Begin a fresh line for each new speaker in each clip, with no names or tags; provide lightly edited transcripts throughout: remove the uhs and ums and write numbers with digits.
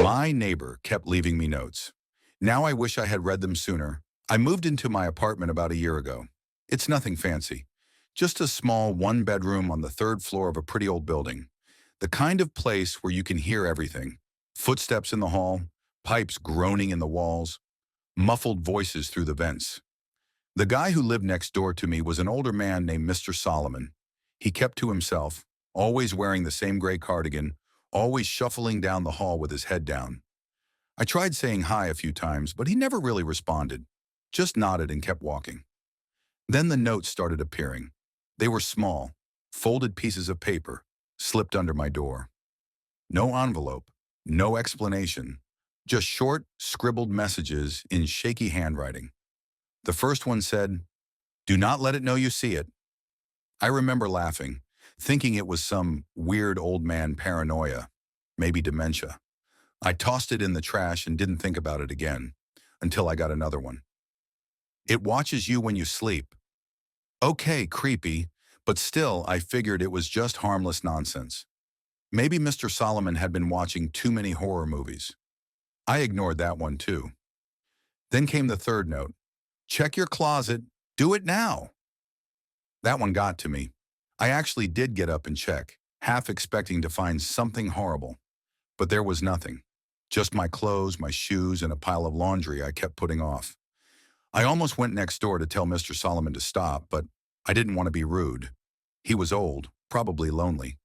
My neighbor kept leaving me notes. Now I wish I had read them sooner. I moved into my apartment about a year ago. It's nothing fancy. Just a small one-bedroom on the third floor of a pretty old building. The kind of place where you can hear everything. Footsteps in the hall, pipes groaning in the walls, muffled voices through the vents. The guy who lived next door to me was an older man named Mr. Solomon. He kept to himself, always wearing the same gray cardigan, always shuffling down the hall with his head down. I tried saying hi a few times, but he never really responded, just nodded and kept walking. Then the notes started appearing. They were small, folded pieces of paper, slipped under my door. No envelope, no explanation, just short, scribbled messages in shaky handwriting. The first one said, "Do not let it know you see it." I remember laughing, thinking it was some weird old man paranoia, maybe dementia. I tossed it in the trash and didn't think about it again, until I got another one. "It watches you when you sleep." Okay, creepy, but still I figured it was just harmless nonsense. Maybe Mr. Solomon had been watching too many horror movies. I ignored that one too. Then came the third note. "Check your closet. Do it now." That one got to me. I actually did get up and check, half expecting to find something horrible. But there was nothing. Just my clothes, my shoes, and a pile of laundry I kept putting off. I almost went next door to tell Mr. Solomon to stop, but I didn't want to be rude. He was old, probably lonely,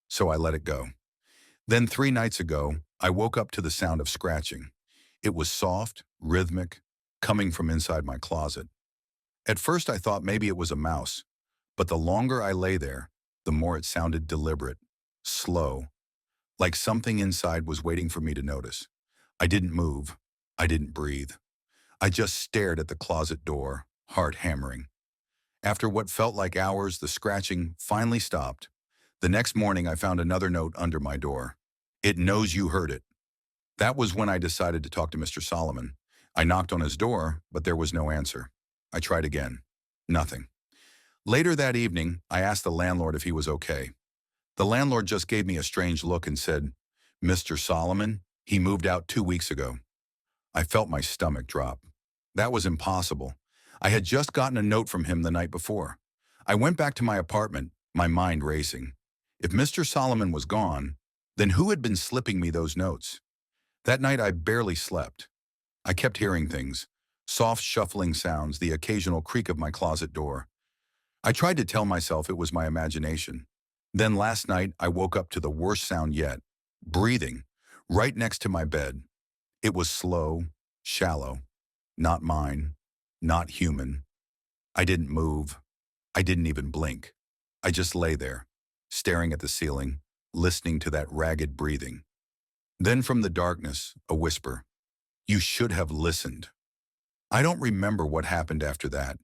so I let it go. Then 3 nights ago, I woke up to the sound of scratching. It was soft, rhythmic, coming from inside my closet. At first I thought maybe it was a mouse, but the longer I lay there, the more it sounded deliberate, slow, like something inside was waiting for me to notice. I didn't move. I didn't breathe. I just stared at the closet door, heart hammering. After what felt like hours, the scratching finally stopped. The next morning, I found another note under my door. "It knows you heard it." That was when I decided to talk to Mr. Solomon. I knocked on his door, but there was no answer. I tried again. Nothing. Later that evening, I asked the landlord if he was okay. The landlord just gave me a strange look and said, "Mr. Solomon, he moved out 2 weeks ago." I felt my stomach drop. That was impossible. I had just gotten a note from him the night before. I went back to my apartment, my mind racing. If Mr. Solomon was gone, then who had been slipping me those notes? That night I barely slept. I kept hearing things, soft shuffling sounds, the occasional creak of my closet door. I tried to tell myself it was my imagination. Then last night I woke up to the worst sound yet, breathing, right next to my bed. It was slow, shallow, not mine, not human. I didn't move. I didn't even blink. I just lay there, staring at the ceiling, listening to that ragged breathing. Then from the darkness, a whisper. "You should have listened." I don't remember what happened after that.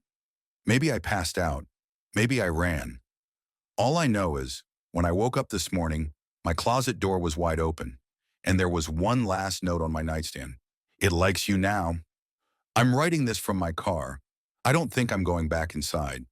Maybe I passed out. Maybe I ran. All I know is, when I woke up this morning, my closet door was wide open, and there was one last note on my nightstand. "It likes you now." I'm writing this from my car. I don't think I'm going back inside.